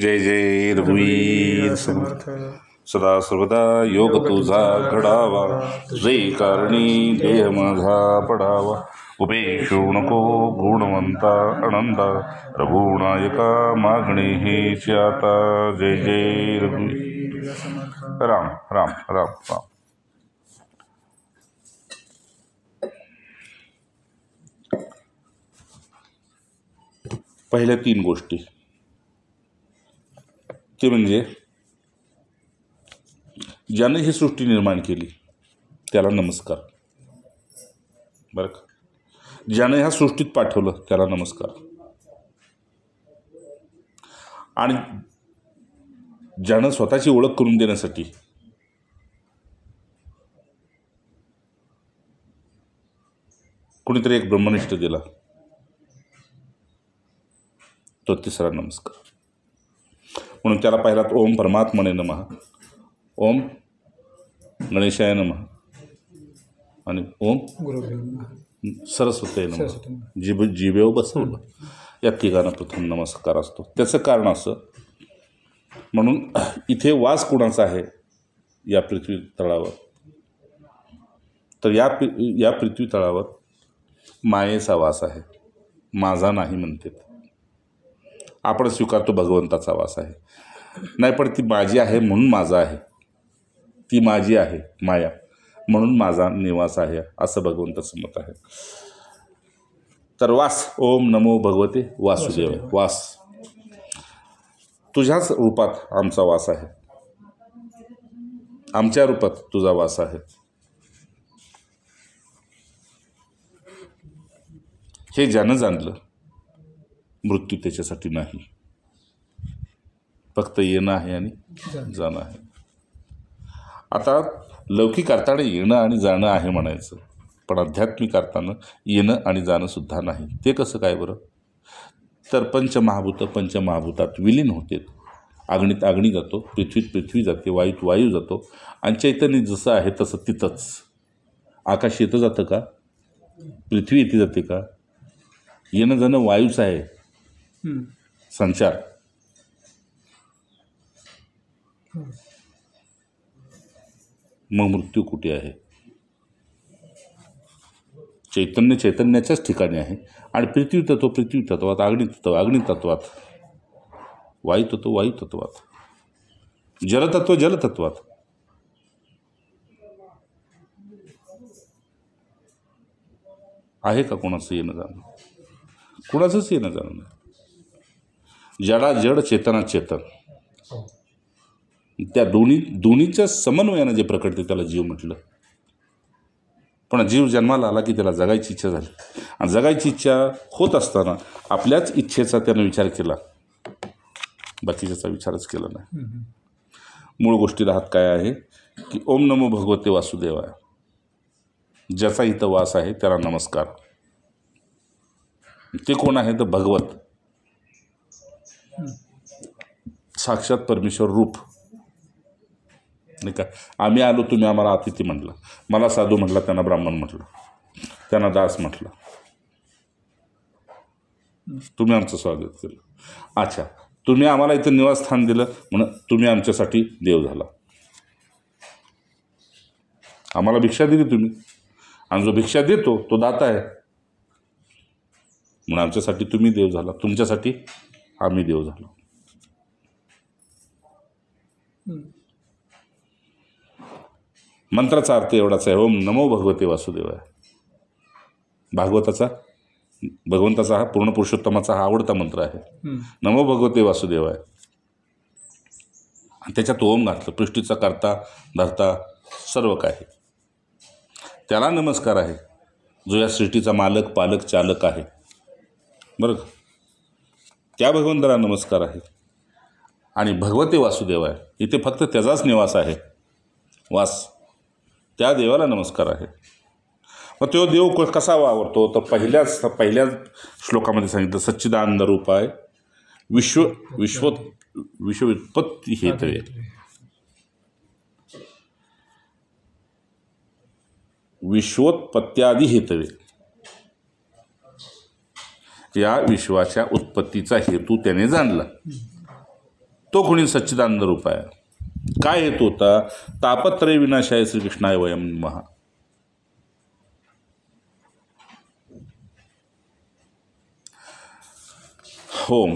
जय जय रघुवीर समर्थ. सदा सर्वदा योग तुझा घडावा, तुझे कारणी देह माझा पडावा. उपेक्षू नको गुणवंता अनंता, रघुनायका मागणे हेच आता. जय जय रघुवीर. राम राम राम राम. पहिल्या 3 गोष्टी ते म्हणजे ज्याने ही सृष्टी निर्माण केली त्याला नमस्कार. बरं का? ज्याने ह्या सृष्टीत पाठवलं त्याला नमस्कार. आणि ज्यानं स्वतःची ओळख करून देण्यासाठी कुणीतरी एक ब्रह्मनिष्ठ दिला तो तिसरा नमस्कार. म्हणून त्याला पहिला ओम परमात्मने नमः, ओम गणेशाय नमः आणि ओम सरस्वती नमः. जिभेवर बसवलं या तिघांना प्रथम नमस्कार असतो. त्याचं कारण असं, म्हणून इथे वास कुणाचा आहे या पृथ्वी तळावर, तर या पृथ्वी तळावर मायेचा वास आहे. माझा नाही म्हणते. आपण स्वीकारतो भगवंताचा वास आहे. नाही, पण ती माझी आहे म्हणून माझा आहे, ती माझी आहे माया म्हणून माझा निवास आहे, असं भगवंताचं मत आहे. तर वास, ओम नमो भगवते वासुदेव. वास, तुझ्याच रूपात आमचा वास आहे, आमच्या रूपात तुझा वास आहे. हे ज्यानं जाणलं, मृत्यू त्याच्यासाठी नाही, फक्त येणं आहे आणि जाणं आहे. आता लौकिक अर्थाने येणं आणि जाणं आहे म्हणायचं, पण आध्यात्मिक अर्थानं येणं आणि जाणं सुद्धा नाही. ते कसं काय बरं? तर पंचमहाभूतात विलीन होते. अग्नीत अग्नी जातो, पृथ्वीत पृथ्वी जाते, वायूत वायू जातो, आणि चैतन्य जसं आहे तसं तिथंच. आकाश येतं जातं का? पृथ्वी येते जाते का? येणं जाणं वायूच आहे, संचार. मग मृत्यू कुठे आहे? चैतन्य चैतन्याच्याच ठिकाणी आहे. आणि पृथ्वी तत्वात, अग्नि तत्वात, वायू तत्व वायू तत्वात, जलतत्व जलतत्वात. आहे का कोणाचं येणं जाणं? कोणाचंच येणं जाणं नाही. जडा जड, चेतना चेतन, त्या दोन्हीच्या समन्वयानं जे प्रकटते त्याला जीव म्हटलं. पण जीव जन्माला आला की त्याला जगायची इच्छा झाली, आणि जगायची इच्छा होत असताना आपल्याच इच्छेचा त्यानं विचार केला, बाकीच्याचा विचारच केला नाही. मूळ गोष्टीला हात काय आहे की ओम नमो भगवते वासुदेवाय. ज्याचा इथं वास आहे त्याला नमस्कार. ते कोण आहे? तर भगवत, साक्षात परमेश्वर रूप. नाही का? आम्ही आलो, तुम्ही आम्हाला अतिथी म्हटलं, मला साधू म्हटलं, त्यांना ब्राह्मण म्हटलं, त्यांना दास म्हटलं, तुम्ही आमचं स्वागत केलं. अच्छा, तुम्ही आम्हाला इथं निवासस्थान दिलं म्हणून तुम्ही आमच्यासाठी देव झाला. आम्हाला भिक्षा दिली तुम्ही, आणि जो भिक्षा देतो तो दाता आहे, म्हणून आमच्यासाठी तुम्ही देव झाला, तुमच्यासाठी आम्ही देव झालो. मंत्राचा अर्थ एवढाच आहे, ओम नमो भगवते वासुदेवाय. भगवंताचा हा पूर्ण पुरुषोत्तमाचा हा आवडता मंत्र आहे, नमो भगवते वासुदेवाय. त्याच्यात ओम घातलं, पृष्टीचा करता धरता सर्व काही. त्याला नमस्कार आहे जो या सृष्टीचा मालक पालक चालक आहे. बरं का? त्या भगवंताला नमस्कार आहे. आणि भगवते वासुदेवाय, इथे फक्त त्याचाच निवास आहे, वास. त्या देवाला नमस्कार आहे. मग तो देव कसा वावरतो? तर पहिल्या श्लोकामध्ये सांगितलं, सच्चिदानंद रूपाय विश्वोत्पत्ती हेतवे. विश्वोत्पत्त्यादी हेतवे. या विश्वाच्या उत्पत्तीचा हेतू त्याने जाणला. तो कोणी सच्चिदानंद रूप आहे. काय हेतू होता? तापत्रय विनाशाय श्रीकृष्णाय वयम नमः. हो,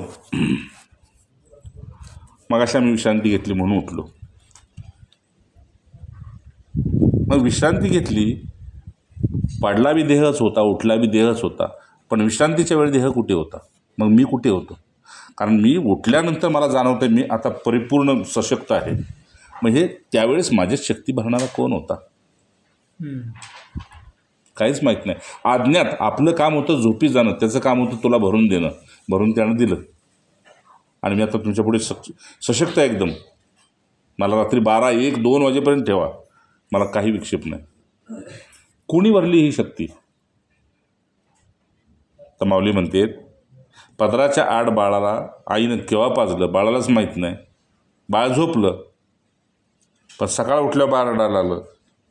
मग अशा मी विश्रांती घेतली म्हणून उठलो. मग विश्रांती घेतली, पडला बी देहच होता, उठला बी देहच होता, पण विश्रांतीच्या वेळी देह कुठे होता? मग मी कुठे होतो? कारण मी उठल्यानंतर मला जाणवतं मी आता परिपूर्ण सशक्त आहे. मग हे त्यावेळेस माझीच शक्ती भरणारा कोण होता? काहीच माहीत नाही. अज्ञात. आपलं काम होतं झोपी जाणं, त्याचं काम होतं तुला भरून देणं. भरून त्यानं दिलं आणि मी आता तुमच्या पुढे सशक्त आहे एकदम. मला रात्री 12, 1, 2 वाजेपर्यंत ठेवा, मला काही विक्षेप नाही. कुणी भरली ही शक्ती? तर माऊली म्हणते, पदराच्या आड बाळाला आईनं केव्हा पाजलं बाळालाच माहीत नाही. बाळ झोपलं, पण सकाळ उठल्यावर बाळ रडायला लागलं.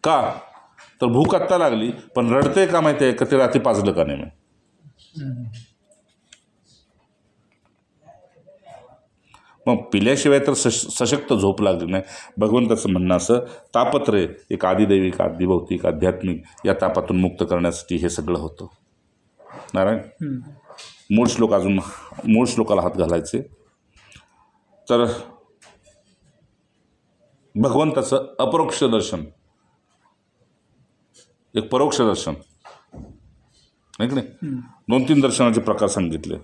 का? तर भूक आत्ता लागली, पण रडते का माहिती आहे का ते रात्री पाजलं का नाही? मग पिल्याशिवाय तर सशक्त झोप लागली नाही. भगवंताचं म्हणणं असं, तापत्रय एक आदिदैविक, आदिभौतिक, आध्यात्मिक या तापातून मुक्त करण्यासाठी हे सगळं होतं. नारायण. मूळ श्लोकाला हात घालायचे. तर भगवंताचं अपरोक्ष दर्शन, एक परोक्ष दर्शन, नाही की नाही? 2-3 दर्शनाचे प्रकार सांगितले.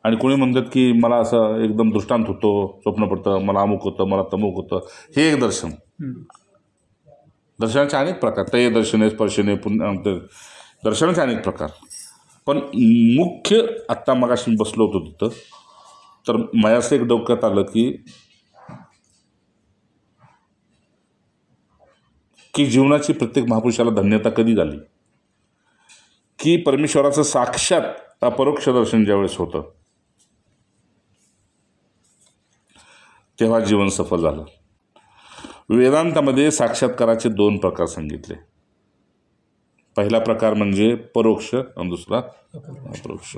आणि कोणी म्हणतात की मला असं एकदम दृष्टांत होतो, स्वप्न पडतं, मला अमुक होतं, मला तमुक होतं. हे एक दर्शन. दर्शनाचे अनेक प्रकार, तय दर्शने, स्पर्शने, दर्शनाचे अनेक प्रकार. पण मुख्य आत्ता मगाशी बसलो होतो तिथं, तर माझ्या एक डोक्यात आलं की जीवनाची प्रत्येक महापुरुषाला धन्यता कधी झाली की परमेश्वराचं साक्षात अपरोक्ष दर्शन ज्यावेळेस होतं तेव्हा जीवन सफल झालं. वेदांतामध्ये साक्षात्काराचे 2 प्रकार सांगितले. पहिला प्रकार म्हणजे परोक्ष आणि दुसरा अपरोक्ष.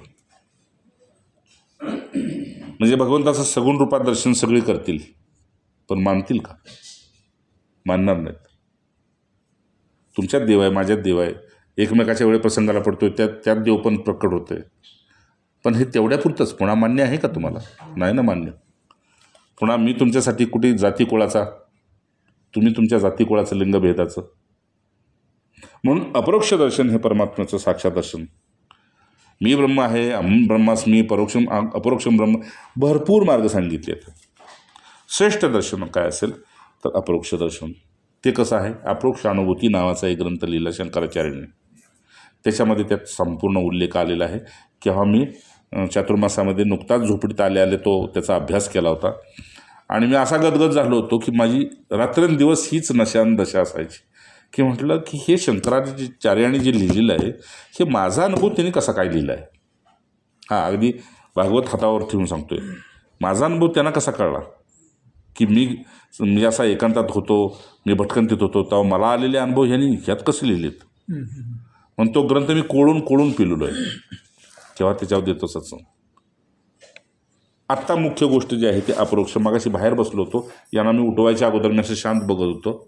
म्हणजे भगवंताचं सगुण रूपात दर्शन सगळे करतील, पण मानतील का? मानणार नाहीत. तुमच्यात देव आहे, माझ्यात देव आहे, एकमेकाच्या वेळे प्रसंगाला पडतोय, त्यात देव पण प्रकट होतोय, पण हे तेवढ्यापुरतंच. पुन्हा मान्य आहे का तुम्हाला? नाही ना मान्य. पुन्हा मी तुमच्यासाठी कुठे जातीकुळाचा, तुम्ही तुमच्या जातीकुळाचं, लिंगभेदाचं. म्हणून अपरोक्ष दर्शन हे परमात्म्याचं साक्षात दर्शन. मी ब्रह्म आहे, अहम ब्रह्मास्मी, अपरोक्षम ब्रह्म, भरपूर मार्ग सांगितले आहेत. श्रेष्ठ दर्शन काय असेल तर अपरोक्ष दर्शन. ते कसं आहे? अप्रोक्षानुभूती नावाचा एक ग्रंथ लिहिला शंकराचार्यांनी. त्याच्यामध्ये त्यात संपूर्ण उल्लेख आलेला आहे. केव्हा मी चातुर्मासामध्ये नुकताच झोपडीत आले त्याचा अभ्यास केला होता आणि मी असा गदगद झालो होतो की माझी रात्रंदिवस हीच नशान दशा असायची की म्हटलं की हे शंकराचार्यांनी जे लिहिलेलं आहे हे माझा अनुभव त्यांनी कसा काय लिहिला आहे. अगदी भागवत हातावर ठेवून सांगतोय. माझा अनुभव त्यांना कसा कळला की मी असा एकांतात होतो, मी भटकंतीत होतो, तेव्हा मला आलेले अनुभव ह्यांनी ह्यात कसे लिहिलेत. म्हणून तो ग्रंथ मी कोळून पिलेलो आहे. तेव्हा त्याच्यावर देतो सत्संग. आत्ता मुख्य गोष्ट जी आहे ती अपरोक्ष. मगाशी बाहेर बसलो होतो, यांना मी उठवायच्या अगोदर मी असं शांत बघत होतो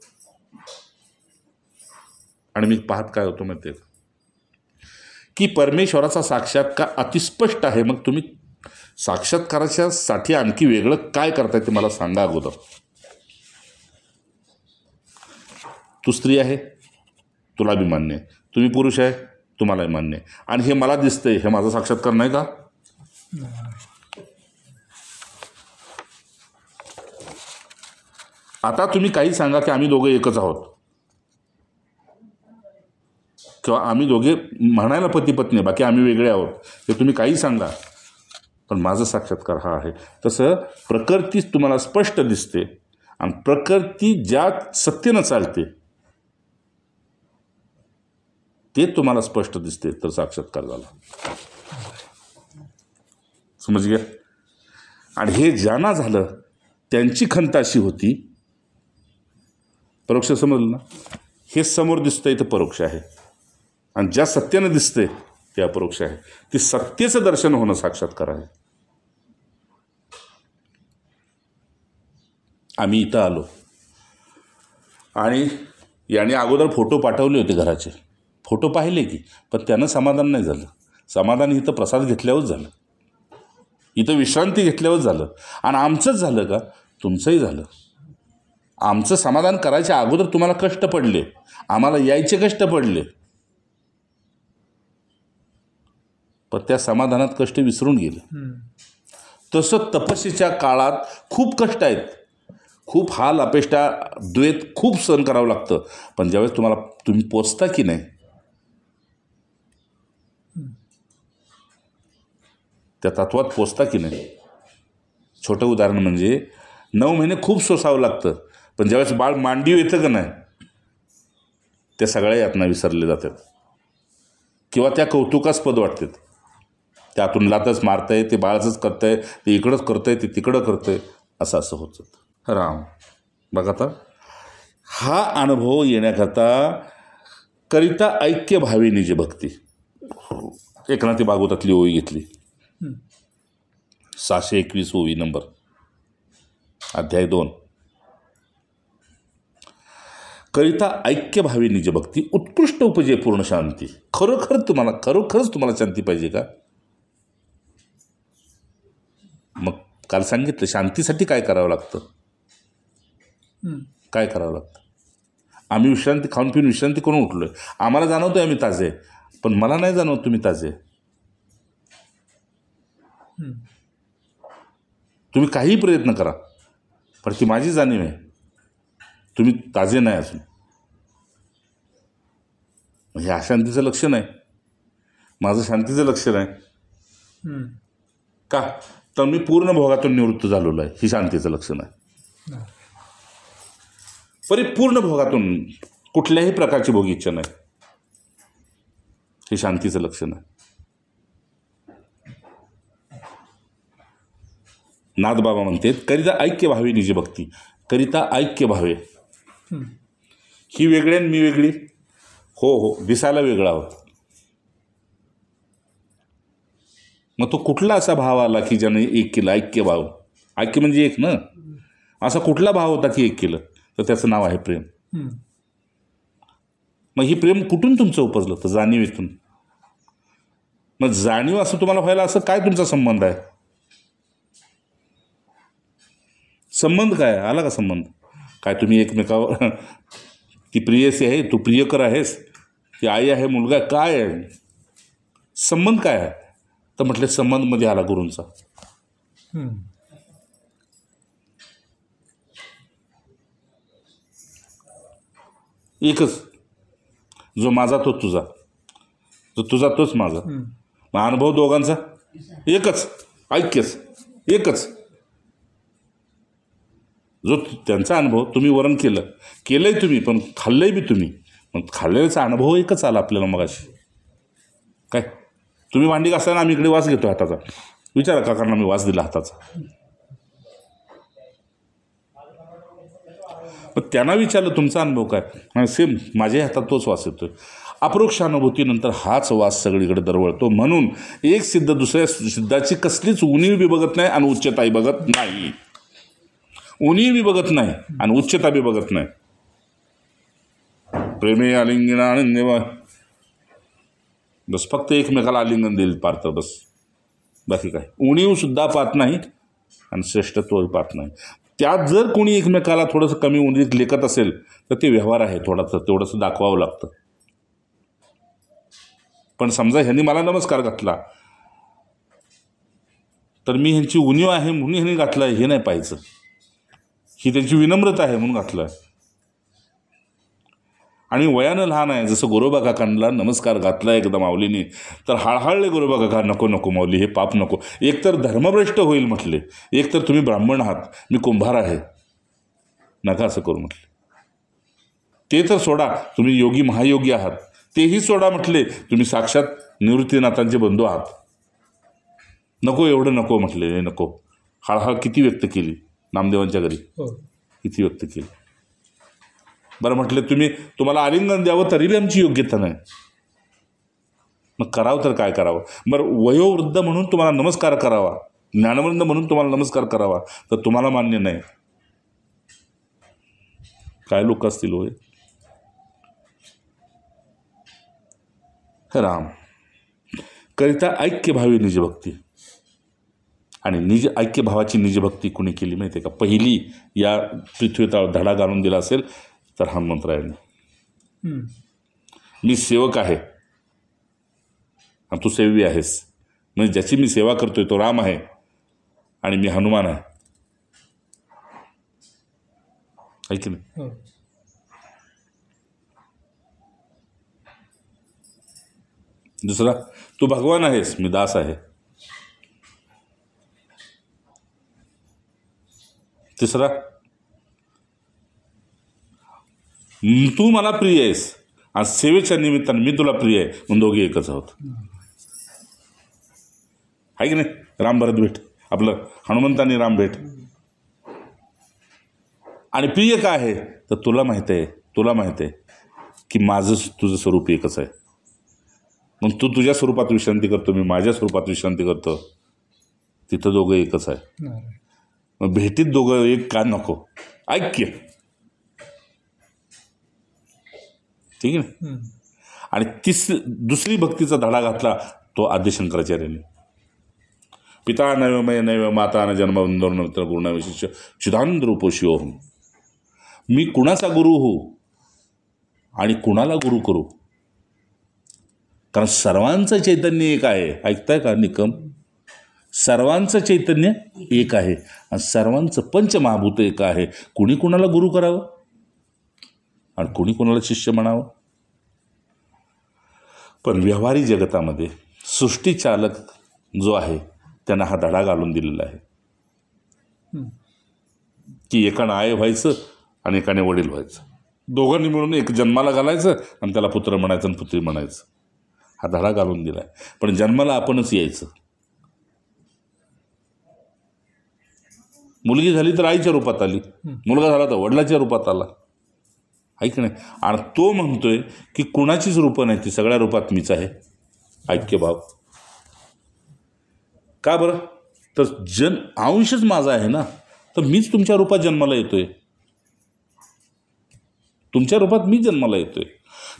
आणि मी पाहत काय होतो माहिती आहे की परमेश्वराचा साक्षात्कार अतिस्पष्ट आहे. मग तुम्ही साक्षात्काराच्या साठी आणखी वेगळं काय करताय ते मला सांगा अगोदर. तू स्त्री आहे, तुला बी मान्य आहे. तुम्ही पुरुष आहे, तुम्हालाही मान्य आहे. आणि हे मला दिसतंय, हे माझा साक्षात्कार नाही का? आता तुम्ही काही सांगा की आम्ही दोघे एकच आहोत किंवा आम्ही दोघे म्हणायला पती पत्नी, बाकी आम्ही वेगळे आहोत, ते तुम्ही काही सांगा, पण माझा साक्षात्कार हा आहे. तसं प्रकृती तुम्हाला स्पष्ट दिसते आणि प्रकृती ज्या सत्तेनं चालते ते तुम्हाला स्पष्ट दिसते तर साक्षात्कार झाला. समज घ्या. आणि हे ज्यांना झालं त्यांची खंत अशी होती, परोक्ष समजलं ना, हे समोर दिसतंय तर परोक्ष आहे आणि ज्या सत्यानं दिसतंय ते अपरोक्ष आहे. ते सत्तेचं दर्शन होणं साक्षात्कार आहे. आम्ही इथं आलो आणि याने अगोदर फोटो पाठवले होते घराचे, फोटो पाहिले की, पण त्यानं समाधान नाही झालं. समाधान इथं प्रसाद घेतल्यावरच झालं, इथं विश्रांती घेतल्यावरच झालं. आणि आमचंच झालं का? तुमचंही झालं. आमचं समाधान करायच्या अगोदर तुम्हाला कष्ट पडले, आम्हाला यायचे कष्ट पडले, पण त्या समाधानात कष्ट विसरून गेले. तसं तपस्येच्या काळात खूप कष्ट आहेत, खूप हाल अपेष्टा द्वेत खूप सहन करावं लागतं. पण ज्यावेळेस तुम्ही पोचता की नाही, त्या तत्वात पोचता की नाही. छोटं उदाहरण म्हणजे 9 महिने खूप सोसावं लागतं, पण ज्यावेळेस बाळ मांडीव येतं का नाही, त्या सगळ्या यातना विसरले जातात किंवा त्या कौतुकास्पद वाटतात. त्यातून लातच मारतंय, ते बाळाचंच करतंय, ते इकडंच करतंय, ते तिकडं करतंय, असं होतं. राम बघा, आता हा अनुभव येण्याकरता करिता ऐक्य भावी निज भक्ती, एकनाथी भागवतातली ओवी घेतली, 621 ओवी नंबर, अध्याय 2. करिता ऐक्य भावी निज भक्ती, उत्कृष्ट उपजे पूर्ण शांती. खरोखरच तुम्हाला शांती पाहिजे का? मग काल सांगितलं शांतीसाठी काय करावं लागतं, काय करावं लागतं. आम्ही विश्रांती खाऊन पिऊन विश्रांती करून उठलोय, आम्हाला जाणवतोय आम्ही ताजे, पण मला नाही जाणवत तुम्ही ताजे. तुम्ही काहीही प्रयत्न करा, पण ती माझी जाणीव आहे, तुम्ही ताजे नाही अजून. हे अशांतीचं लक्षण आहे, माझं शांतीचं लक्षण आहे. का? तर मी पूर्ण भोगातून निवृत्त झालेलो आहे, ही शांतीचं लक्षण आहे. परिपूर्ण भोगातून कुठल्याही प्रकारची भोगी इच्छा नाही, हे शांतीचं लक्षण आहे. नाथबाबा म्हणतात करिता ऐक्य भावी निज भक्ती. करिता ऐक्य भावे, ही वेगळी आणि मी वेगळी, हो दिसायला वेगळा आहोत. मग तो कुठला असा भाव आला की ज्याने एक केलं? ऐक्य भाव, ऐक्य म्हणजे एक ना. असा कुठला भाव होता की एक केलं? तर त्याचं नाव आहे प्रेम. मग ही प्रेम कुठून तुमचं उपजलं? तर जाणीवेतून. मग जाणीव असं तुम्हाला व्हायला असं काय तुमचा संबंध आहे? संबंध काय आला का? संबंध काय? तुम्ही एकमेकावर, ती प्रियसी आहे, तू प्रियकर आहेस, ती आई आहे, मुलगा आहे, काय आहे संबंध? काय आहे? तर म्हटले संबंधमध्ये आला गुरूंचा. एकच, जो माझा तो तुझा, जो तुझा तोच माझा. मग अनुभव दोघांचा एकच, ऐक्यच एकच. जो त्यांचा अनुभव तुम्ही वरण केलंय तुम्ही, पण खाल्लंय बी तुम्ही, मग खाल्लेचा अनुभव एकच आला आपल्याला. मगाशी काय तुम्ही भांडी घासताना आम्ही इकडे वास घेतो हाताचा, विचारा काकांना मी वास दिला हाताचा. मग त्यांना विचारलं तुमचा अनुभव काय? सेम माझ्या हातात तोच वास येतोय. अपरोक्ष अनुभूतीनंतर हाच वास सगळीकडे दरवळतो. म्हणून एक सिद्ध दुसऱ्या सिद्धाची कसलीच उणीव बी बघत नाही आणि उच्चताही बघत नाही. उणीव बी बघत नाही आणि उच्चता बी बघत नाही. प्रेमे आलिंगन आनंद, बस फक्त एकमेकाला आलिंगन देईल पार्थ, बस. बाकी काय उणीव सुद्धा पाहत नाही आणि श्रेष्ठत्व पाहत नाही. त्यात जर कोणी एकमेकाला थोडंसं कमी उंचीत लेखत असेल तर ते व्यवहार आहे, तेवढंसं दाखवावं लागतं. पण समजा ह्यांनी मला नमस्कार घातला तर मी ह्यांची उणीव आहे म्हणून ह्यांनी घातला हे नाही पाहायचं. ही त्यांची विनम्रता आहे म्हणून घातलं. आणि वयानं लहान आहे, जसं गोरोबा काकांना नमस्कार घातला एकदा माऊलीने, तर हळहळले गोरोबा काका, नको माऊली, हे पाप नको. एकतर धर्मभ्रष्ट होईल म्हटले, एकतर तुम्ही ब्राह्मण आहात, मी कुंभार आहे, नका असं करू म्हटले. ते तर सोडा, तुम्ही योगी महायोगी आहात, तेही सोडा म्हटले, तुम्ही साक्षात निवृत्तीनाथांचे बंधू आहात, नको एवढं नको म्हटले. नको. हळहळ किती व्यक्त केली नामदेवांच्या घरी, किती व्यक्त केली. बरं म्हटलं तुम्हाला आलिंगन द्यावं तरी बी आमची योग्यता नाही, मग करावं तर काय करावं? बरं वयोवृद्ध म्हणून तुम्हाला नमस्कार करावा, ज्ञानवृंद म्हणून तुम्हाला नमस्कार करावा, तर तुम्हाला मान्य नाही. काय लोक असतील होय. राम करिता ऐक्यभावी निजभक्ती. आणि ऐक्यभावाची निजभक्ती कुणी केली माहिती आहे का? पहिली या पृथ्वीतळ धडा घालून दिला असेल तर हनुमंतरायांनी. मी सेवक आहे आणि तू सेवी आहेस, म्हणजे ज्याची मी सेवा करतोय तो राम आहे आणि मी हनुमान आहे. की नाही? दुसरा, तू भगवान आहेस, मी दास आहे. तिसरा, तू मला प्रिय आहेस आणि सेवेच्या निमित्ताने मी तुला प्रिय आहे, म्हणून दोघे एकच आहोत. आहे की नाही? राम भरत भेट, आपलं हनुमंत आणि राम भेट. आणि प्रिय काय आहे तर तुला माहिती आहे की माझं तुझं स्वरूप एकच आहे. मग तू तुझ्या स्वरूपात विश्रांती करतो, मी माझ्या स्वरूपात विश्रांती करतो, तिथं दोघं एकच आहे. मग भेटीत दोघं एक का नको? ऐक्य. ठीक आहे ना? आणि दुसरी भक्तीचा धडा घातला तो आद्य शंकराचार्यांनी. पिता नैव मय नैव माता न जन्मबंधो नमित्र गुरुणाविशिष्य चिदानंद रूपोशिओहम. मी कुणाचा गुरु हो आणि कुणाला गुरु करू? कारण सर्वांचं चैतन्य एक आहे. ऐकताय का निकम? सर्वांचं चैतन्य एक आहे आणि सर्वांचं पंचमहाभूत एक आहे. कुणी कुणाला गुरु करावं आणि कुणी कुणाला शिष्य म्हणावं? पण व्यवहारी जगतामध्ये सृष्टीचालक जो आहे त्यांना हा धडा घालून दिलेला आहे की एकानं आय व्हायचं आणि एकाने वडील व्हायचं. दोघांनी मिळून एक जन्माला घालायचं आणि त्याला पुत्र म्हणायचं आणि पुत्री म्हणायचं. हा धडा घालून दिला आहे. पण जन्माला आपणच यायचं. मुलगी झाली तर आईच्या रूपात आली, मुलगा झाला तर वडिलाच्या रूपात आला. ऐक नाही? आणि तो म्हणतोय की कुणाचीच रूपं नाही, ती सगळ्या रूपात मीच आहे. ऐक्यभाव. का बरं? तर अंशच माझा आहे ना, तर मीच तुमच्या रूपात जन्माला येतोय, तुमच्या रूपात मी जन्माला येतोय.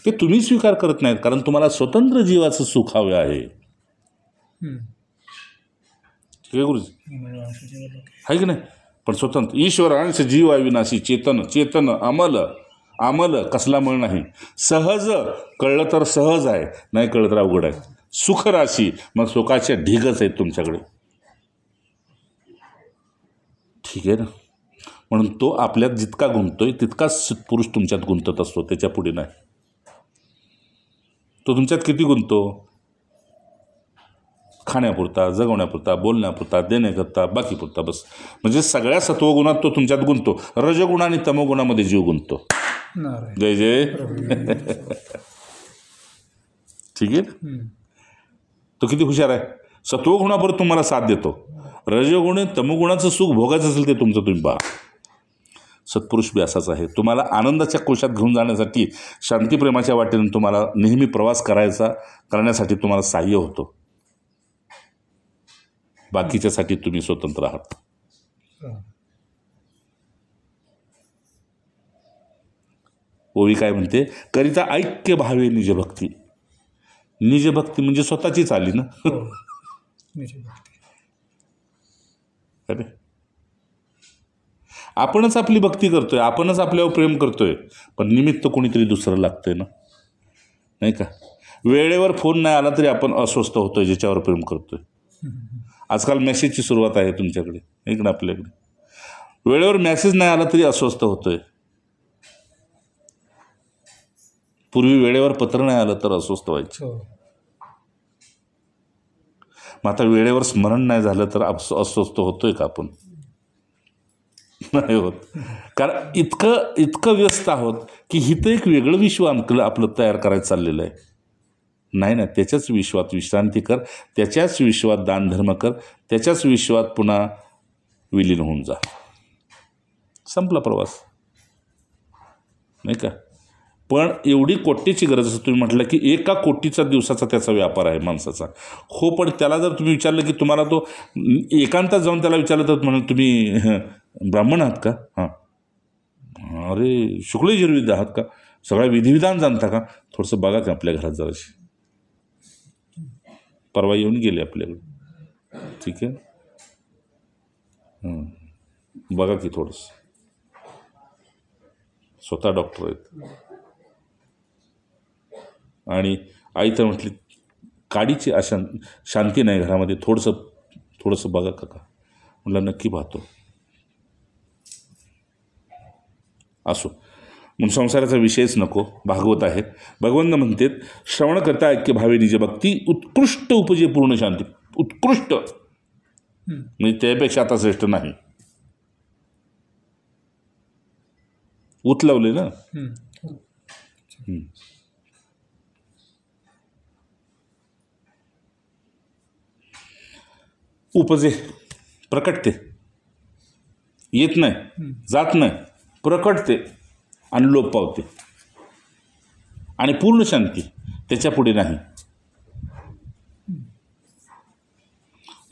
ते तुम्ही स्वीकार करत नाहीत कारण तुम्हाला स्वतंत्र जीवाचं सुख हवे आहे. ठीक आहे गुरुजी? आहे की नाही? पण स्वतंत्र ईश्वर अंश जीव अविनाशी चेतन चेतन अमल कसला मळ नाही. सहज कळलं तर सहज आहे, नाही कळलं तर अवघड आहे. सुख राशी, मग सुखाच्या ढिगच आहेत तुमच्याकडे. ठीक आहे ना? म्हणून तो आपल्यात जितका गुंततोय तितकाच पुरुष तुमच्यात गुंतत असतो, त्याच्या पुढे नाही. तो तुमच्यात किती गुंततो? खाण्यापुरता, जगवण्यापुरता, बोलण्यापुरता, देण्याकरता, बाकीपुरता, बस. म्हणजे सगळ्या सत्वगुणात तो तुमच्यात गुंततो. रजगुण आणि तमोगुणामध्ये जीव गुंततो. जय जय. ठीक आहे. तो किती हुशार आहे. सत्वगुणाबरोबर तुम्हाला साथ देतो. रजगुण तमोगुणाचं सुख भोगायचं असेल ते तुमचं तुम्ही पहा. सत्पुरुष बी असाच आहे. तुम्हाला आनंदाच्या कोशात घेऊन जाण्यासाठी, शांतीप्रेमाच्या वाटेने तुम्हाला नेहमी प्रवास करण्यासाठी तुम्हाला सहाय्य होतो. बाकीच्यासाठी तुम्ही स्वतंत्र आहात. ओवी काय म्हणते? करिता ऐक्य भावे निजभक्ती. निजभक्ती म्हणजे स्वतःचीच आली ना. अरे आपणच आपली भक्ती करतोय, आपणच आपल्यावर प्रेम करतोय, पण निमित्त कोणीतरी दुसरं लागतंय ना, नाही का? वेळेवर फोन नाही आला तरी आपण अस्वस्थ होतोय ज्याच्यावर प्रेम करतोय. आजकाल मेसेजची सुरुवात आहे तुमच्याकडे, इकडे आपल्याकडे. वेळेवर मेसेज नाही आला तरी अस्वस्थ होतोय. पूर्वी वेळेवर पत्र नाही आलं तर अस्वस्थ व्हायचं. मग आता वेळेवर स्मरण नाही झालं तर अस्वस्थ होतोय का आपण? नाही होत. कारण इतकं व्यस्त आहोत की हिथं एक वेगळं विश्व आपलं तयार करायचं चाललेलं आहे. नाही, त्याच्याच विश्वात विश्रांती कर, त्याच्याच विश्वात दानधर्म कर, त्याच्याच विश्वात पुन्हा विलीन होऊन जा. संपला प्रवास, नाही का? पण एवढी कोटीची गरज असं तुम्ही म्हटलं की 1 कोटीचा दिवसाचा त्याचा व्यापार आहे माणसाचा. हो, पण त्याला जर तुम्ही विचारलं की तुम्हाला तो एकांतात जाऊन त्याला विचारलं तर म्हणाल तुम्ही ब्राह्मण आहात का? हां, अरे शुक्लयजुर्वेद आहात का? सगळ्या विधिविधान जाणता का? थोडंसं बघा का आपल्या घरात जराशी. परवा येऊन गेले आपल्याकडे. ठीक आहे, बघा की थोडंसं. स्वतः डॉक्टर आहेत. आणि आई तर म्हटली काडीची शांती नाही घरामध्ये, थोडंसं बघा का. म्हटलं नक्की पाहतो. असो, म्हणून संसाराचा विषयच नको. भागवत आहे. भगवंत म्हणते श्रवण करता ऐक्य भावे निज भक्ती उत्कृष्ट उपजे पूर्ण शांती. उत्कृष्ट म्हणजे त्यापेक्षा आता श्रेष्ठ नाही. उतलवले ना. उपजे प्रकटते, येत नाही, जात नाही, प्रकटते आणि लोप पावते. आणि पूर्ण शांती त्याच्या पुढे नाही.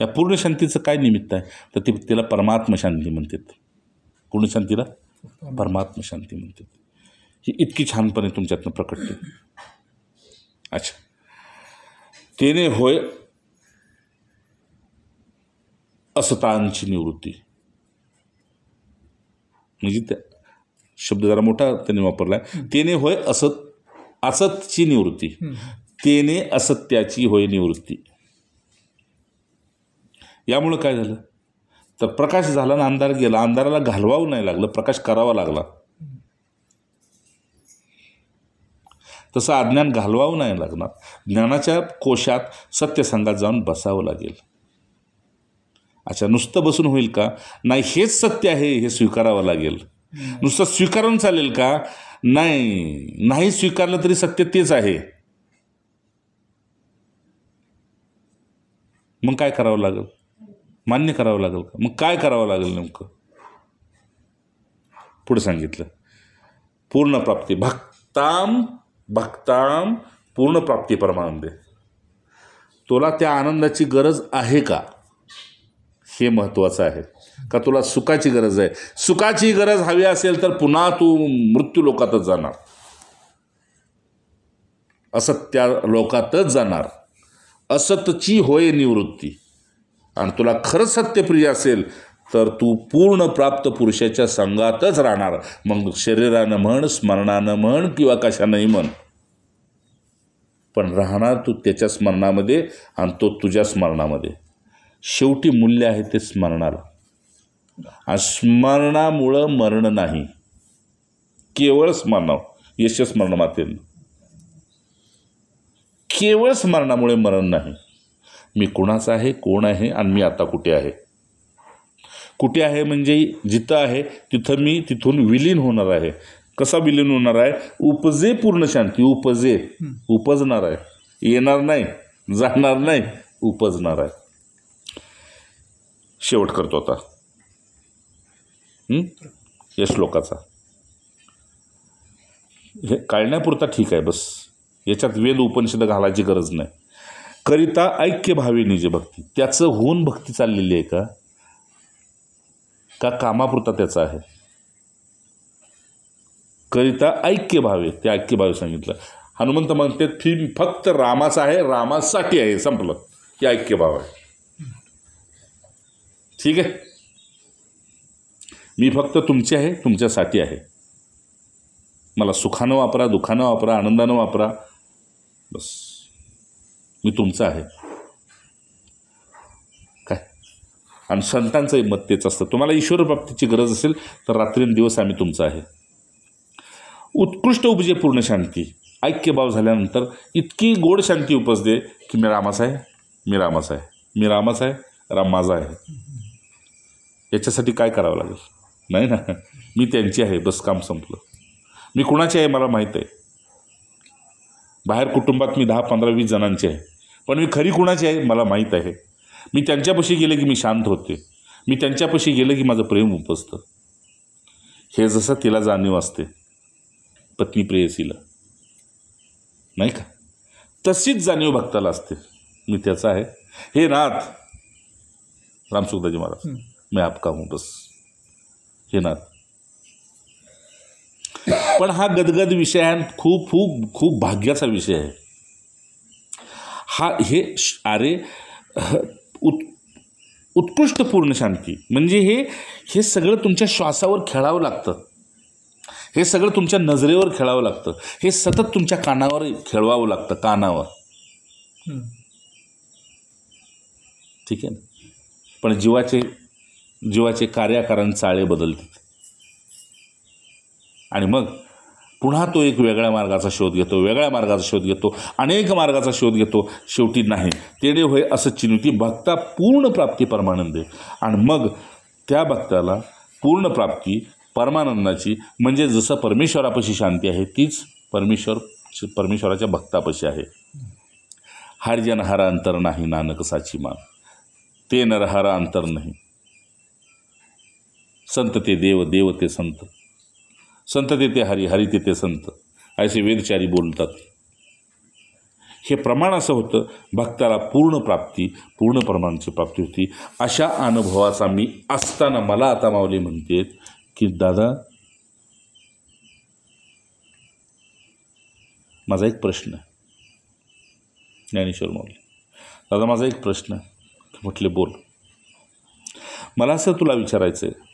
या पूर्ण शांतीचं काय निमित्त आहे तर तिला परमात्म शांती म्हणतात. पूर्ण शांतीला परमात्म शांती म्हणतात. ही इतकी छानपणे तुमच्यातनं प्रकटते. अच्छा, तेने होय असतांची निवृत्ती. म्हणजे त्या शब्द जरा मोठा त्याने वापरला आहे. तेने होय असतची निवृत्ती. तेने असत्याची होय निवृत्ती. यामुळं काय झालं तर प्रकाश झाला ना अंधार गेला. अंधाराला घालवावं नाही लागलं, प्रकाश करावा लागला. तसं अज्ञान घालवावं नाही लागणार. ज्ञानाच्या कोशात सत्यसंगात जाऊन बसावं लागेल. अच्छा, नुसतं बसून होईल का? नाही, हेच सत्य आहे हे स्वीकारावं लागेल. नुसतं स्वीकारून चालेल का? नाही स्वीकारलं तरी सत्य तेच आहे. मग काय करावं लागेल? मान्य करावं लागेल का? मग काय करावं लागेल नेमकं? पुढे सांगितलं पूर्ण प्राप्ती. भक्ताम पूर्ण प्राप्ती परमानंदे. तुला त्या आनंदाची गरज आहे का हे महत्त्वाचं आहे. का तुला सुखाची गरज आहे? सुखाची गरज हवी असेल तर पुन्हा तू मृत्यू लोकातच जाणार, असत्या लोकातच जाणार. असतची होय निवृत्ती. आणि तुला खरंच सत्यप्रिय असेल तर तू पूर्ण प्राप्त पुरुषाच्या संगातच राहणार. मग शरीरानं म्हण, स्मरणानं म्हण किंवा कशानंही म्हण, पण राहणार तू त्याच्या स्मरणामध्ये आणि तो तुझ्या स्मरणामध्ये. शेवटी मूल्य आहे ते स्मरणाला. आणि स्मरणामुळं मरण नाही, केवळ स्मरणाव यश स्मरण मातेन. केवळ स्मरणामुळे मरण नाही. मी कुणाचा आहे, कोण आहे आणि मी आता कुठे आहे. कुठे आहे म्हणजे जिथं आहे तिथं मी तिथून विलीन होणार आहे. कसा विलीन होणार आहे? उपजे पूर्ण शांती. उपजणार आहे. येणार नाही, जाणार नाही, उपजणार आहे. शेवट करतो आता या श्लोकाचा. हे काढण्यापुरता ठीक आहे बस. याच्यात वेद उपनिषद घालायची गरज नाही. करिता ऐक्य भावी निज भक्ती. त्याचं होऊन भक्ती चाललेली आहे का कामापुरता त्याचा आहे? करिता ऐक्य भावे. ते ऐक्य भावे सांगितलं. हनुमंत म्हणते फक्त रामाचा आहे, रामासाठी आहे, संपलं. हे ऐक्य भाव आहे. ठीक आहे, मी फक्त तुमचे आहे, तुमच्यासाठी आहे. मला सुखानं वापरा, दुःखानं वापरा, आनंदानं वापरा, बस मी तुमचं आहे. काय? आणि संतांचं मत तेच असतं. तुम्हाला ईश्वर प्राप्तीची गरज असेल तर रात्रंदिवस आम्ही तुमचं आहे. उत्कृष्ट उपजे पूर्ण शांती. ऐक्यभाव झाल्यानंतर इतकी गोड शांती उपजते की मी रामाचा आहे, मी रामाचा आहे, मी रामाचा आहे, राम माझा आहे. याच्यासाठी काय करावं लागेल? नाही ना, मी त्यांची आहे, बस काम संपलं. मी कुणाची आहे मला माहीत आहे. बाहेर कुटुंबात मी 10, 15, 20 जणांची आहे, पण मी खरी कुणाची आहे मला माहीत आहे. मी त्यांच्यापाशी गेले की मी शांत होते. मी त्यांच्यापाशी गेलं की माझं प्रेम उपजतं. हे जसं तिला जाणीव असते पत्नी प्रेयसीला, नाही का, तशीच जाणीव भक्ताला असते. मी त्याचा आहे. हे नाथ रामसुखदाजी महाराज, मैं आपका हूँ, बस. हे नाथ पण हा गदगद विषय आहे, खूप खूप खूप भाग्याचा विषय आहे हा. हे अरे उत्कृष्ट पूर्ण शांती म्हणजे हे सगळं तुमच्या श्वासावर खेळावं लागतं, हे सगळं तुमच्या नजरेवर खेळावं लागतं, हे सतत तुमच्या कानावर खेळवावं लागतं, कानावर. ठीक आहे ना. पण जीवाचे कार्याकारण चाळे बदलतात आणि मग पुन्हा तो एक वेगळ्या मार्गाचा शोध घेतो, अनेक मार्गाचा शोध घेतो. शेवटी नाही तेडे होय असं चिनुती भक्ता पूर्ण प्राप्ती परमानंद. आणि मग त्या भक्ताला पूर्ण प्राप्ती परमानंदाची म्हणजे जसं परमेश्वरापाशी शांती आहे तीच परमेश्वराच्या भक्तापाशी आहे. हरिजन हरा अंतर नाही नानक साची मान, ते नर हरा अंतर नाही. संत ते देव, देव ते संत, संत ते हरी, हरी ते संत, असे वेदचारी बोलतात. हे प्रमाण असं होतं, भक्ताला पूर्ण प्राप्ती, पूर्ण प्रमाणाची प्राप्ती होती. अशा अनुभवाचा मी असताना मला आता माऊली म्हणते की दादा माझा एक प्रश्न आहे. ज्ञानेश्वर माऊली, दादा माझा एक प्रश्न आहे. म्हटले बोल. मला असं तुला विचारायचं आहे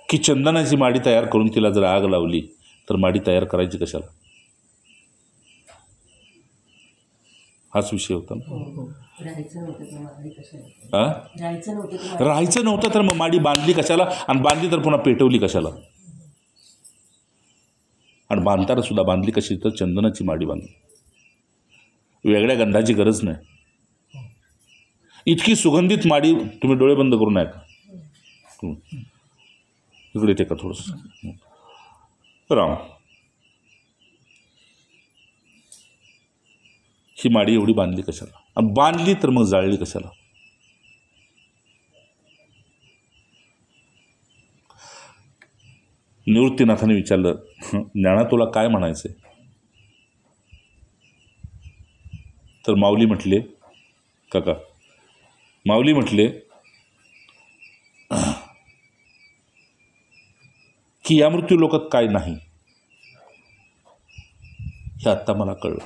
की चंदनाची माडी तयार करून तिला जर आग लावली तर माडी तयार करायची कशाला? हाच विषय होता ना. राहायचं नव्हतं तर मग माडी बांधली कशाला, आणि बांधली तर पुन्हा पेटवली कशाला? आणि बांधताना सुद्धा बांधली कशी? तर चंदनाची माडी बांधली, वेगळ्या गंधाची गरज नाही. इतकी सुगंधित माडी. तुम्ही डोळे बंद करून ऐका, इकडे ते का थोडंसं राम. ही माडी एवढी बांधली कशाला, आणि बांधली तर मग जाळली कशाला? निवृत्तीनाथाने विचारलं, ज्ञाना तुला काय म्हणायचंय? तर माऊली म्हटले, काका माऊली म्हटले की या मृत्यू लोकात काय नाही हे आत्ता मला कळलं.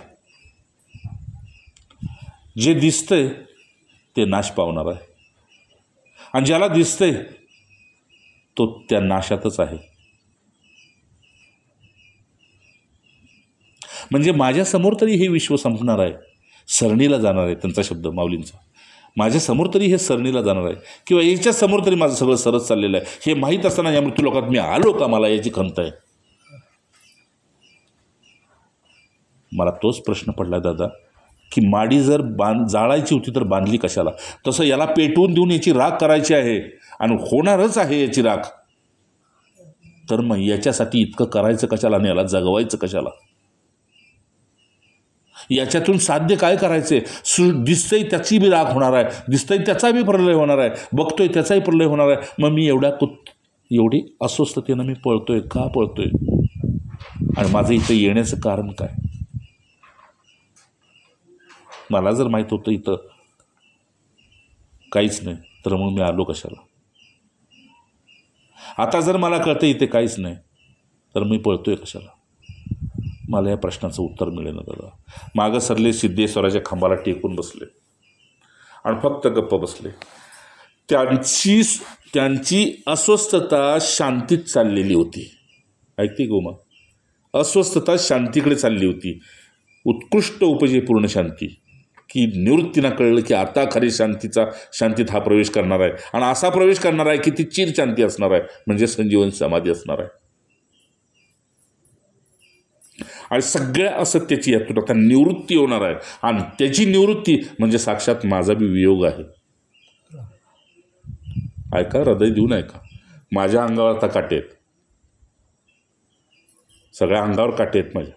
जे दिसतंय ते नाश पावणार आहे, आणि ज्याला दिसतंय तो त्या नाशातच आहे. म्हणजे माझ्यासमोर तरी हे विश्व संपणार आहे, सरणीला जाणार आहे. त्यांचा शब्द माऊलींचा, माझ्यासमोर तरी हे सरणीला जाणार आहे, किंवा याच्या समोर तरी माझं सगळं सरस चाललेलं आहे. हे माहीत असताना या मृत्यू लोकात मी आलो का, मला याची खंत आहे. मला तोच प्रश्न पडला दादा की माडी जर जाळायची होती तर बांधली कशाला? तसं याला पेटवून देऊन याची राख करायची आहे, आणि होणारच आहे याची राख. तर मग याच्यासाठी इतकं करायचं कशाला, आणि याला जगवायचं कशाला? याच्यातून साध्य काय करायचे? दिसतंय त्याची बी राख होणार आहे, दिसतंय त्याचा बी प्रलय होणार आहे, बघतोय त्याचाही प्रलय होणार आहे. मग मी एवढी अस्वस्थतेनं मी पळतोय का पळतोय? आणि माझं इथं येण्याचं कारण काय? मला जर माहीत होतं इथं काहीच नाही तर मग मी आलो कशाला? आता जर मला कळतं इथे काहीच नाही तर मी पळतोय कशाला? मला या प्रश्नाचं उत्तर मिळेल ना दादा. मागं सरले सिद्धेश्वराच्या खांबाला टेकून बसले आणि फक्त गप्प बसले. त्यांची अस्वस्थता शांतीत चाललेली होती. ऐकते गोमा, अस्वस्थता शांतीकडे चालली होती. उत्कृष्ट उपजे पूर्ण शांती, की निवृत्तीनं कळलं की आता खरी शांतीत हा प्रवेश करणार आहे, आणि असा प्रवेश करणार आहे की ती चिर शांती असणार आहे, म्हणजे संजीवन समाधी असणार आहे. आणि सगळ्या असत्याची यातून आता निवृत्ती होणार आहे, आणि त्याची निवृत्ती म्हणजे साक्षात माझा बी वियोग आहे. ऐका, हृदय देऊन ऐका. माझ्या अंगावर आता काटे आहेत, सगळ्या अंगावर काटे आहेत माझ्या.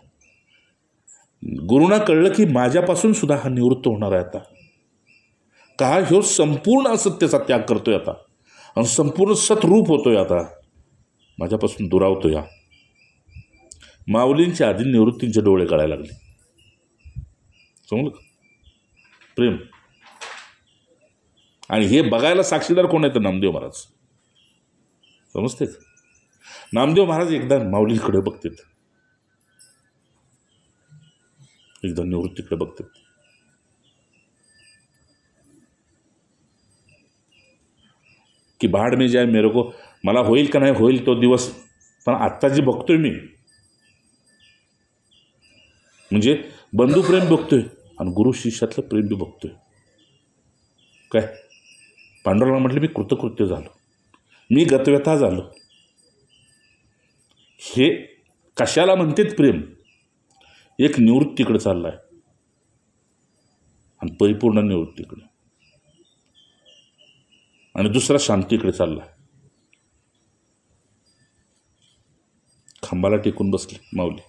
गुरुना कळलं की माझ्यापासून सुद्धा हा निवृत्त होणार आहे आता. का ह्यो संपूर्ण असत्याचा त्याग करतोय आता, आणि संपूर्ण सतरूप होतोय आता, माझ्यापासून दुरावतोय. हा माऊलींच्या आधी निवृत्तींचे डोळे कळायला लागले. समजलं का? प्रेम. आणि हे बघायला साक्षीदार कोण आहे तर नामदेव महाराज. समजते? नामदेव महाराज एकदा माऊलीकडे बघतात, एकदा निवृत्तीकडे बघतात. की बाढ़ में जाए मेरे को, मला होईल का नाही होईल तो दिवस, पण आत्ता जे बघतोय मी म्हणजे बंधुप्रेम बघतोय आणि गुरु शिष्यातलं प्रेम बी बघतोय. काय पांडुरंगाला म्हटलं मी कृतकृत्य झालो, मी गतव्यथा झालो. हे कशाला म्हणतात प्रेम? एक निवृत्तीकडे चाललाय आणि परिपूर्ण निवृत्तीकडे, आणि दुसरा शांतीकडे चाललाय. खांबाला टेकून बसले माऊली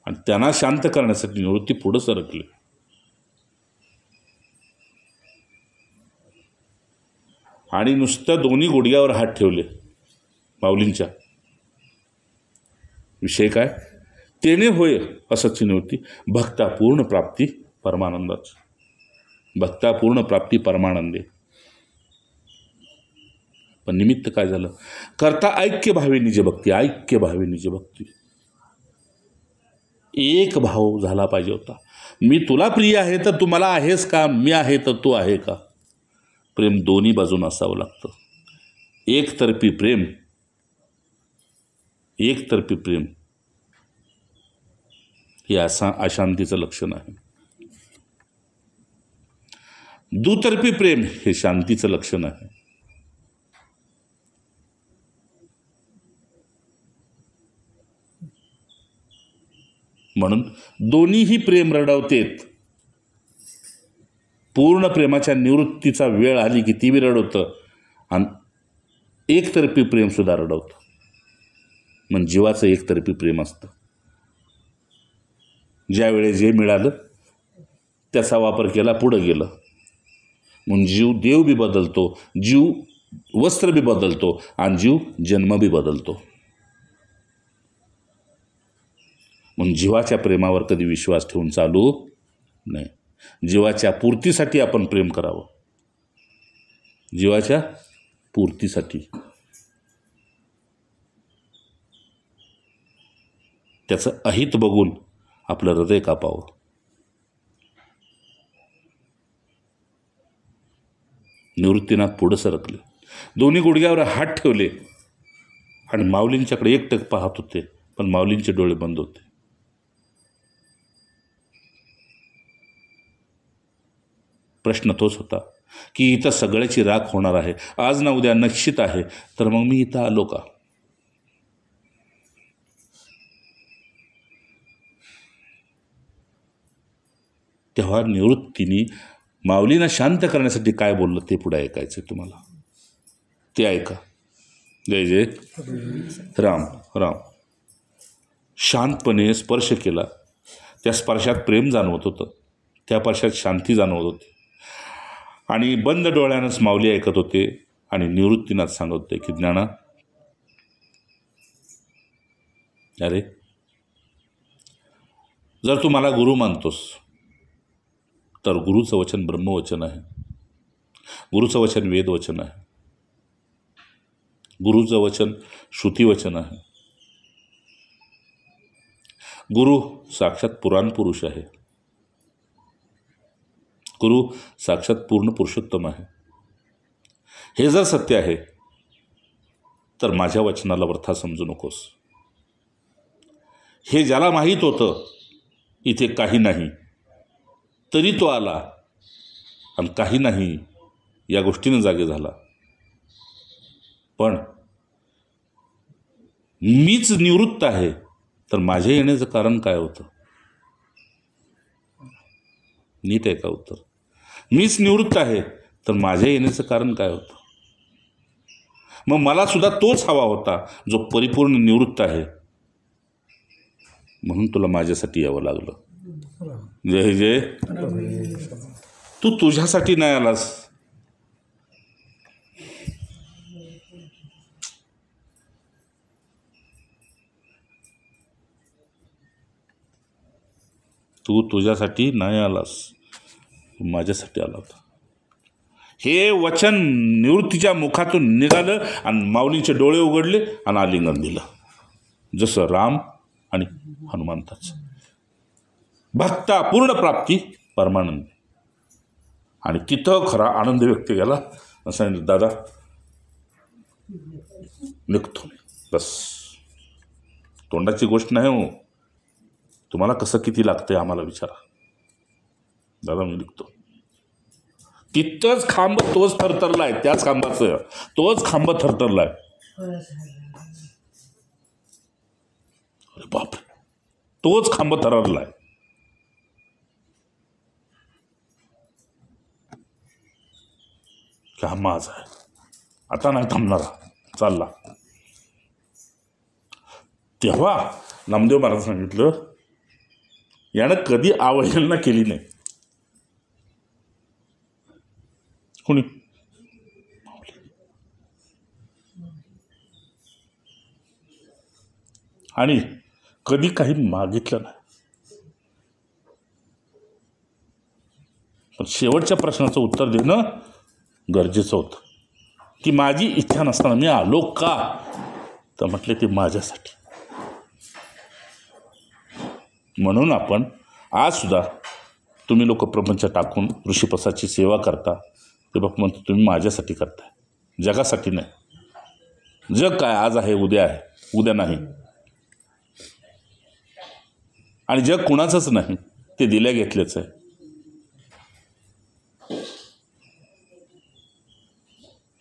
आणि त्यांना शांत करण्यासाठी निवृत्ती पुढे सरकले. आणि नुसतं दोन्ही गुडघ्यावर हात ठेवले माऊलींच्या. विषय काय? तेने होय असंच निवृत्ती, भक्ता पूर्ण प्राप्ती परमानंदाच. भक्ता पूर्ण प्राप्ती परमानंदे. पण निमित्त काय झालं? करता ऐक्य भावे निज भक्ती, ऐक्य भावे निज भक्ती. एक भाव झाला पाहिजे होता. मी तुला प्रिय आहे तर तू मला आहेस का? मी आहे तर तू आहे का? प्रेम दोन्ही बाजून असावं लागतं. एकतर्फी प्रेम, एकतर्फी प्रेम हे अशांतीचं लक्षण आहे. दुतर्फी प्रेम हे शांतीचं लक्षण आहे. म्हणून दोन्हीही प्रेम रडवतेत. पूर्ण प्रेमाच्या निवृत्तीचा वेळ आली की ती बी रडवतं आणि एकतर्फी प्रेम सुद्धा रडवतं. म्हणजे जीवाचं एकतर्फी प्रेम असतं. ज्यावेळी जे मिळालं त्याचा वापर केला, पुढं गेलं. म्हणून जीव देव बी बदलतो, जीव वस्त्र बी बदलतो आणि जीव जन्म बी बदलतो. म्हणून जीवाच्या प्रेमावर कधी विश्वास ठेवून चालू नाही. जीवाच्या पूर्तीसाठी आपण प्रेम करावं, जीवाच्या पूर्तीसाठी. त्याचं अहित बघून आपलं हृदय कापावं. निवृत्तीनाथ पुढं सरकले, दोन्ही गुडघ्यावर हात ठेवले आणि माऊलींच्याकडे एकटक पाहत होते, पण माऊलींचे डोळे बंद होते. प्रश्न तोच होता की इथं सगळ्याची राख होणार आहे, आज ना उद्या निश्चित आहे, तर मग मी इथं आलो का? तेव्हा निवृत्तीने माऊलींना शांत करण्यासाठी काय बोललं ते पुढे ऐकायचं तुम्हाला. ते ऐका. जय जय राम राम. शांतपणे स्पर्श केला. त्या स्पर्शात प्रेम जाणवत होतं, त्या स्पर्शात शांती जाणवत होती. आणि बंद डोळ्यानंच माऊली ऐकत होते आणि निवृत्तीनाथ सांगत होते की ज्ञाना, अरे जर तू मला गुरु मानतोस तर गुरुचं वचन ब्रह्मवचन आहे, गुरुचं वचन वेदवचन आहे, गुरुचं वचन श्रुतिवचन आहे. गुरु साक्षात पुराण पुरुष आहे, गुरु साक्षात पूर्ण पुरुषोत्तम आहे. हे जर सत्य आहे तर माझ्या वचनाला वृथा समजू नकोस. हे ज्याला माहीत होतं इथे काही नाही, तरी तो आला आणि काही नाही या गोष्टीनं जागे झाला. पण मीच निवृत्त आहे तर माझ्या येण्याचं कारण काय होतं? नीट आहे का उत्तर? मीच निवृत्त आहे तर माझ्या येण्याचं कारण काय होतं? मग मला सुद्धा तोच हवा होता जो परिपूर्ण निवृत्त आहे, म्हणून तुला माझ्यासाठी यावं लागलं. जय जय. तू तुझ्यासाठी नाही आलास, तू तुझ्यासाठी नाही आलास, माझ्यासाठी आला होता. हे वचन निवृत्तीच्या मुखातून निघालं आणि माऊलींचे डोळे उघडले आणि आलिंगन दिलं, जसं राम आणि हनुमंताचं. भक्ता पूर्ण प्राप्ती परमानंद. आणि तिथं खरा आनंद व्यक्त केला. असं सांगितलं, दादा निघतो बस. तोंडाची गोष्ट नाही हो, तुम्हाला कसं किती लागतंय आम्हाला विचारा. दादा मी निघतो. तिथंच खांब तोच थरथरलाय, त्याच खांबाचं तोच खांब थरथरलाय. अरे बापरे, तोच खांब थररलाय. की हा माझा आहे, आता नाही थांबणारा, चालला. तेव्हा नामदेव महाराज सांगितलं, यानं कधी अवहेलना केली नाही. कोणी? आणि कधी काही मागितलं नाही. पण शेवटच्या प्रश्नाचं उत्तर देणं गरजेचं होतं, की माझी इच्छा नसताना मी आलो का? तर म्हटले ते माझ्यासाठी. म्हणून आपण आज सुद्धा तुम्ही लोक प्रपंच टाकून ऋषीप्रसादची सेवा करता, ते बाप म्हणतो तुम्ही माझ्यासाठी करताय, जगासाठी नाही. जग काय आज आहे उद्या आहे, उद्या नाही. आणि जग कुणाचंच नाही, ते दिल्या घेतलेच आहे.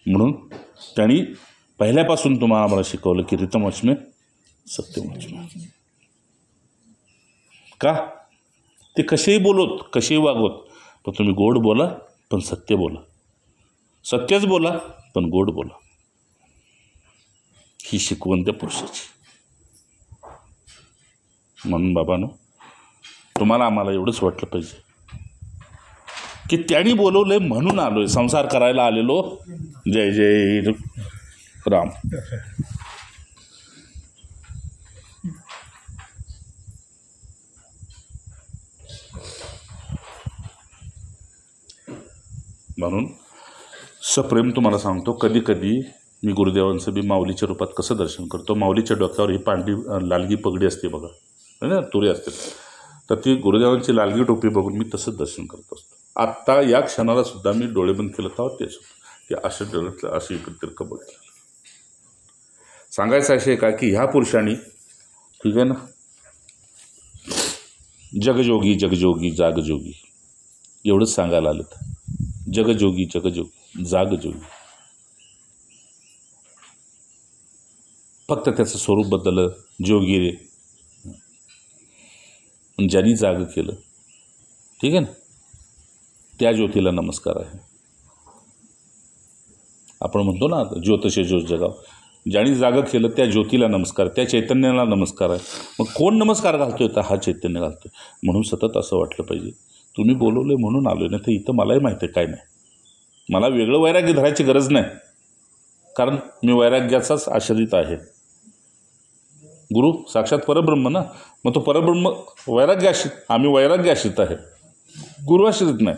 म्हणून त्यांनी पहिल्यापासून तुम्हाला आम्हाला शिकवलं की ऋतमवचमे सत्यवचमे. का? ते कसेही बोलोत, कसेही वागवत, पण तुम्ही गोड बोला, पण सत्य बोला. सत्यच बोला, पण गोड बोला. ही शिकवण त्या पुरुषाची. म्हणून बाबांनो, तुम्हाला आम्हाला एवढंच वाटलं पाहिजे की त्यांनी बोलवलंय म्हणून आलोय, संसार करायला आलेलो. जय जय राम. म्हणून सप्रेम तुम्हाला सांगतो, कधी कधी मी गुरुदेवांचं बी माऊलीच्या रूपात कसं दर्शन करतो. माऊलीच्या डोक्यावर ही पांढरी लालगी पगडी असते बघा, ना तुरी असते, तर ती गुरुदेवांची लालगी टोपी बघून मी तसंच दर्शन करत असतो. आत्ता या क्षणाला सुद्धा मी डोळे बंद केलं तेव्हा तेच की अशा डोळ्यातलं अशी इकडे बघितलं. सांगायचं असे काय की ह्या पुरुषांनी, ठीक आहे ना, जगजोगी जगजोगी जागजोगी एवढंच सांगायला आलं. जगजोगी जगजोगी जागजोगी, फक्त त्याचं स्वरूप बदललं. जोगी रे, ज्यांनी जाग केलं, ठीक आहे ना, त्या ज्योतीला नमस्कार आहे. आपण म्हणतो ना, ज्योतशे ज्योत जगाव. ज्यांनी जाग केलं त्या ज्योतीला नमस्कार, त्या चैतन्याला नमस्कार आहे. मग कोण नमस्कार घालतोय? तर हा चैतन्य घालतोय. म्हणून सतत असं वाटलं पाहिजे, तुम्ही बोलवले म्हणून आलो. नाही तर इथं मलाही माहिती आहे काय नाही. मला वेगळं वैराग्य धरायची गरज नाही, कारण मी वैराग्याचाच आश्रित आहे. गुरु साक्षात परब्रह्म ना, मग तो परब्रह्म वैराग्य आश्रित, आम्ही वैराग्य आश्रित आहे, गुरु आश्रित नाही.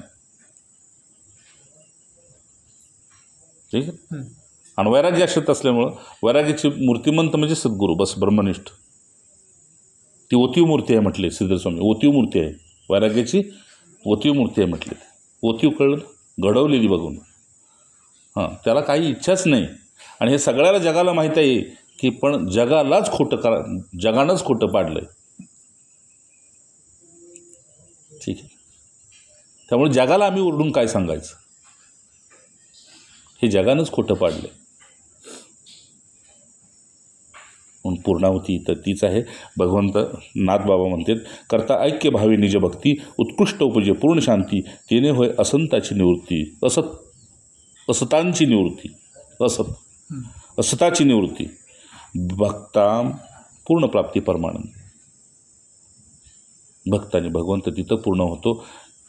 ठीक आहे. आणि वैराग्य आश्रित असल्यामुळं वैराग्याची मूर्तिमंत म्हणजे सद्गुरू, बस ब्रह्मनिष्ठ. ती ओतीव मूर्ती आहे म्हटले श्रीधर स्वामी. ओतीव मूर्ती आहे वैराग्याची, ओतीव मूर्ती आहे म्हटले. ओतीव कळलं, घडवलेली बघून. हां, त्याला काही इच्छाच नाही. आणि हे सगळ्याला जगाला माहीत आहे की, पण जगालाच खोटं करा, जगानंच खोटं पाडलं आहे. ठीक आहे. त्यामुळे जगाला आम्ही ओरडून काय सांगायचं, हे जगानंच खोटं पाडलं. म्हणून पूर्णावती तर तीच आहे. भगवंत नाथबाबा म्हणतात, करता ऐक्य भावी निज भक्ती, उत्कृष्ट उपजे पूर्ण शांती, तिने होय असंताची निवृत्ती, असतांची निवृत्ती, असताची निवृत्ती, भक्ता पूर्ण प्राप्ती परमानंद. भक्ताने भगवंत तिथं पूर्ण होतो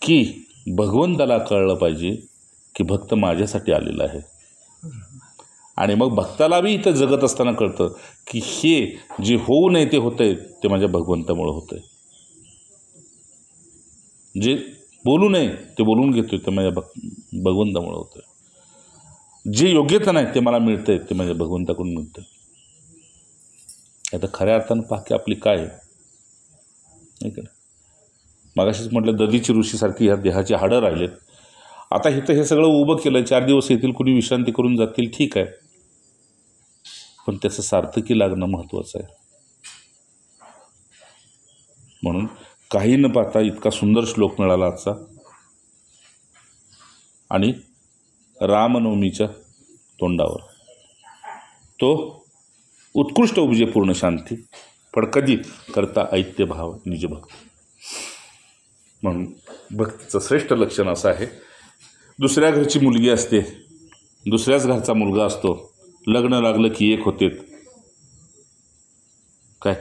की भगवंताला कळलं पाहिजे की भक्त माझ्यासाठी आलेला आहे. आणि मग भक्ताला बी इथं जगत असताना कळतं की हे जे होऊ नये ते होतं आहे, ते माझ्या भगवंतामुळं होतं आहे. जे बोलू नये ते बोलून घेतो आहे, ते माझ्या भगवंतामुळं होतं आहे. जे योग्यता नाही ते मला मिळतंय ते माझ्या भगवंताकडून मिळतं. आता खऱ्या अर्थानं पाकी आपली काय आहे नाही का. मागाशीच म्हटलं दधीची ऋषीसारखी ह्या देहाची हाडं राहिलेत. आता इथं हे सगळं उभं केलं, 4 दिवस येतील, कुणी विश्रांती करून जातील, ठीक आहे, पण त्याचं सार्थकी लागणं महत्त्वाचं आहे. म्हणून काही न पाहता इतका सुंदर श्लोक मिळाला आजचा. आणि रामनवमीच्या तोंडावर तो उत्कृष्ट उपजे पूर्ण शांती, पण कधी करता ऐत्य भाव निज भक्ती. म्हणून भक्तीचं श्रेष्ठ लक्षण असं आहे. दुसऱ्या घरची मुलगी असते, दुसऱ्याच घरचा मुलगा असतो, लग्न लागलं की एक होते काय,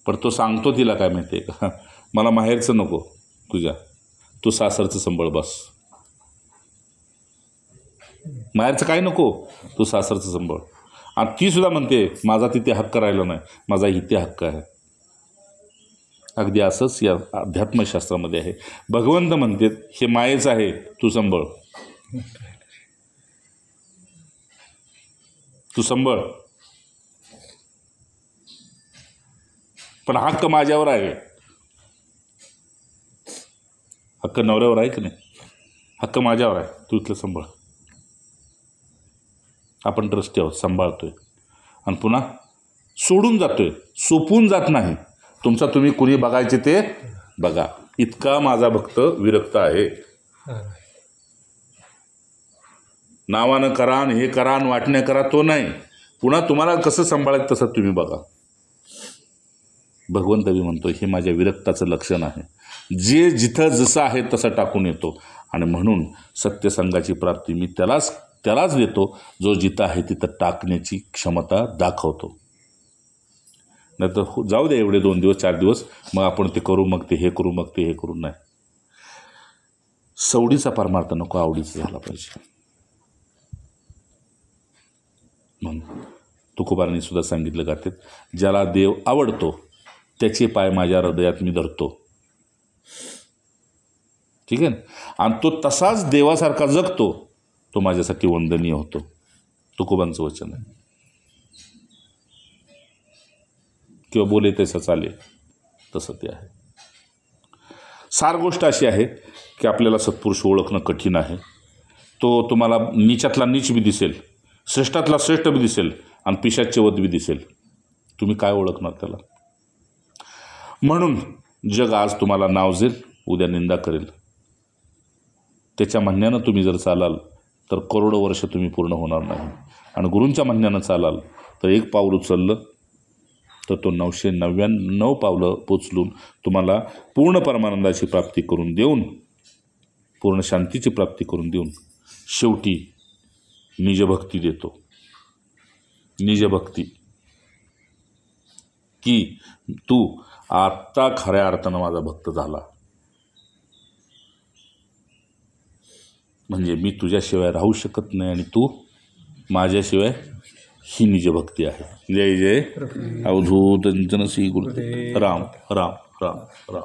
पण तो सांगतो तिला काय माहिती आहे का, मला माहेरचं नको तुझ्या, तू सासरचं संबळ बस. माहेरचं काय नको, तू सासरचं संबळ. आणि ती सुद्धा म्हणते माझा तिथे हक्क राहिला नाही, माझा इथे हक्क आहे. अगदी असंच या अध्यात्मशास्त्रामध्ये आहे. भगवंत म्हणते हे मायेचं आहे, तू संबळ, तू संबळ, पण हक्क माझ्यावर आहे. हक्क नवऱ्यावर आहे की नाही, हक्क माझ्यावर आहे, तू इथलं संबळ. आपण ट्रस्टी आहोत, सांभाळतोय आणि पुन्हा सोडून जातोय, सोपून जात नाही. तुमचा तुम्ही कुणी बघायचे ते बघा. इतका माझा भक्त विरक्त आहे. नावानं करा आणि हे करा आणि वाटण्या करा तो नाही, पुन्हा तुम्हाला कसं सांभाळायचं तसं तुम्ही बघा. भगवंत बी म्हणतो हे माझ्या विरक्ताचं लक्षण आहे. जे जिथं जसं आहे तसं टाकून येतो. आणि म्हणून सत्यसंगाची प्राप्ती मी त्यालाच देतो जो जिथं आहे तिथं टाकण्याची क्षमता दाखवतो. नाही तर जाऊ दे एवढे 2 दिवस 4 दिवस, मग आपण ते करू, मग ते हे करू, मग ते हे करू. नाही, सवडीचा परमार्थ नको, आवडीचा झाला पाहिजे. म्हणून तुकोबारांनी सुद्धा सांगितलं जाते, ज्याला देव आवडतो त्याचे पाय माझ्या हृदयात मी धरतो. ठीक आहे ना. आणि तो तसाच देवासारखा जगतो, तो माझ्यासाठी वंदनीय होतो. तुकोबांचं वचन आहे. किंवा बोले तसं चालेल, तसं ते आहे. सार गोष्ट अशी आहे की आपल्याला सत्पुरुष ओळखणं कठीण आहे. तो तुम्हाला नीचातला नीच बी दिसेल, श्रेष्ठातला श्रेष्ठ बी दिसेल आणि पिशाच्चे वध बी दिसेल. तुम्ही काय ओळखणार त्याला. म्हणून जग आज तुम्हाला नावजेल, उद्या निंदा करेल. त्याच्या म्हणण्यानं तुम्ही जर चालाल तर करोडो वर्ष तुम्ही पूर्ण होणार नाही. आणि गुरूंच्या म्हणण्यानं चालाल तर 1 पाऊल उचललं तर तो 999 पावलं पोचलून तुम्हाला पूर्ण परमानंदाची प्राप्ती करून देऊन, पूर्ण शांतीची प्राप्ती करून देऊन शेवटी निजभक्ती देतो. निजभक्ती की तू आत्ता खऱ्या अर्थानं माझा भक्त झाला, म्हणजे मी तुझ्याशिवाय राहू शकत नाही आणि तू माझ्याशिवाय, ही निजभक्ती आहे. जय जय अवधूत श्री गुरु राम राम राम राम.